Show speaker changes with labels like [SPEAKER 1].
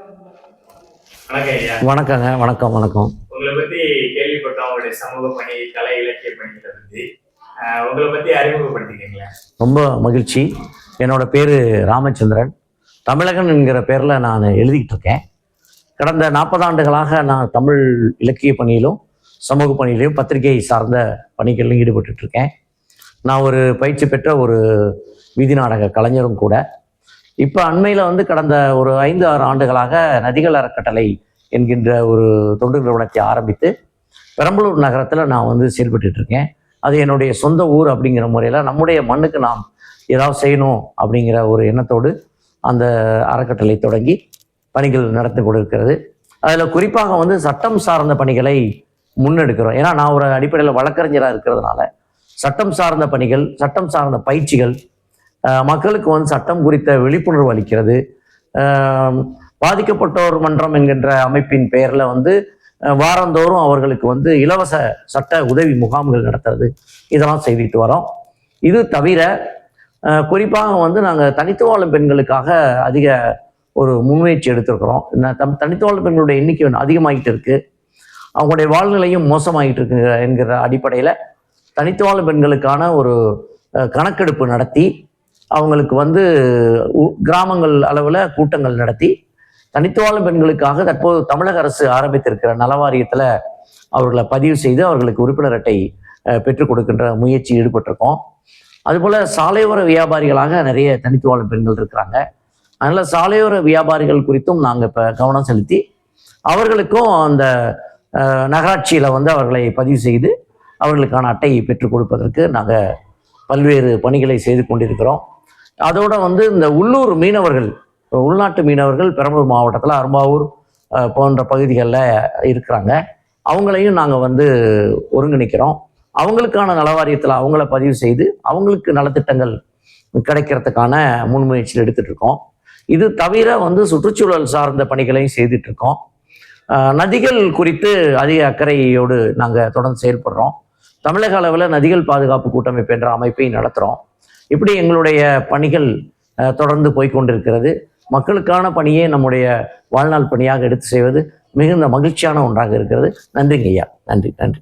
[SPEAKER 1] வணக்கம் ஐயா.
[SPEAKER 2] வணக்கங்க. வணக்கம் வணக்கம்.
[SPEAKER 1] உங்களை பத்தி கேள்விப்பட்டோம், உங்களுடைய சமூக பணி, கலை இலக்கிய பணிகளை பத்தி. உங்களை பத்தி அறிமுகப்படுத்திக்கீங்களா?
[SPEAKER 2] ரொம்ப மகிழ்ச்சி. என்னோட பேர் ராமச்சந்திரன். தமிழகன் என்கிற பேரில் நான் எழுதிக்கிட்டு இருக்கேன். கடந்த 40 ஆண்டுகளாக நான் தமிழ் இலக்கிய பணியிலும் சமூக பணியிலையும் பத்திரிகை சார்ந்த பணிகளிலும் ஈடுபட்டு இருக்கேன். நான் ஒரு பயிற்சி பெற்ற ஒரு வீதி நாடக கலைஞரும் கூட. இப்போ அண்மையில் கடந்த ஒரு 5-6 ஆண்டுகளாக நதிகள் அறக்கட்டளை என்கின்ற ஒரு தொண்டு நிறுவனத்தை ஆரம்பித்து பெரம்பலூர் நகரத்தில் நான் செயல்பட்டு இருக்கேன். அது என்னுடைய சொந்த ஊர் அப்படிங்கிற முறையில் நம்முடைய மண்ணுக்கு நாம் ஏதாவது செய்யணும் அப்படிங்கிற ஒரு எண்ணத்தோடு அந்த அறக்கட்டளை தொடங்கி பணிகள் நடத்தி கொடுக்கிறது. அதில் குறிப்பாக சட்டம் சார்ந்த பணிகளை முன்னெடுக்கிறோம். ஏன்னா நான் ஒரு அடிப்படையில் வழக்கறிஞராக இருக்கிறதுனால சட்டம் சார்ந்த பணிகள், சட்டம் சார்ந்த பயிற்சிகள், மக்களுக்கு சட்டம் குறித்த விழிப்புணர்வு அளிக்கிறது. பாதிக்கப்பட்டோர் மன்றம் என்கின்ற அமைப்பின் பெயரில் வாரந்தோறும் அவர்களுக்கு இலவச சட்ட உதவி முகாம்கள் நடத்துறது, இதெல்லாம் செய்துட்டு வரோம். இது தவிர குறிப்பாக நாங்கள் தனித்து வாழும் பெண்களுக்காக அதிக ஒரு முன்முயற்சி எடுத்திருக்கிறோம். தனித்து வாழும் பெண்களுடைய எண்ணிக்கை அதிகமாகிட்டு இருக்கு, அவங்களுடைய வாழ்நிலையும் மோசமாகிட்டு இருக்கு என்கிற அடிப்படையில் தனித்து வாழும் பெண்களுக்கான ஒரு கணக்கெடுப்பு நடத்தி அவங்களுக்கு கிராமங்கள் அளவில் கூட்டங்கள் நடத்தி தனித்து வாழும் பெண்களுக்காக தற்போது தமிழக அரசு ஆரம்பித்திருக்கிற நலவாரியத்தில் அவர்களை பதிவு செய்து அவர்களுக்கு உறுப்பினர் அட்டை பெற்றுக் கொடுக்கின்ற முயற்சி ஈடுபட்டிருக்கோம். அதுபோல் சாலையோர வியாபாரிகளாக நிறைய தனித்து வாழும் பெண்கள் இருக்கிறாங்க. அதனால் சாலையோர வியாபாரிகள் குறித்தும் நாங்கள் இப்போ கவனம் செலுத்தி அவர்களுக்கும் அந்த நகராட்சியில் அவர்களை பதிவு செய்து அவர்களுக்கான அட்டையை பெற்றுக் கொடுப்பதற்கு நாங்கள் பல்வேறு பணிகளை செய்து கொண்டிருக்கிறோம். அதோடு இந்த உள்ளூர் மீனவர்கள், உள்நாட்டு மீனவர்கள் பெரம்பலூர் மாவட்டத்தில் அரும்பாவூர் போன்ற பகுதிகளில் இருக்கிறாங்க. அவங்களையும் நாங்கள் ஒருங்கிணைக்கிறோம். அவங்களுக்கான நலவாரியத்தில் அவங்கள பதிவு செய்து அவங்களுக்கு நலத்திட்டங்கள் கிடைக்கிறதுக்கான முன்முயற்சியில் எடுத்துகிட்டு இருக்கோம். இது தவிர சுற்றுச்சூழல் சார்ந்த பணிகளையும் செய்துட்ருக்கோம். நதிகள் குறித்து அதிக அக்கறையோடு நாங்கள் தொடர்ந்து செயல்படுறோம். தமிழக அளவில் நதிகள் பாதுகாப்பு கூட்டமைப்பு என்ற அமைப்பை நடத்துகிறோம். இப்படி எங்களுடைய பணிகள் தொடர்ந்து போய்கொண்டிருக்கிறது. மக்களுக்கான பணியை நம்முடைய வாழ்நாள் பணியாக எடுத்து செய்வது மிகுந்த மகிழ்ச்சியான ஒன்றாக இருக்கிறது. நன்றிங்க ஐயா. நன்றி.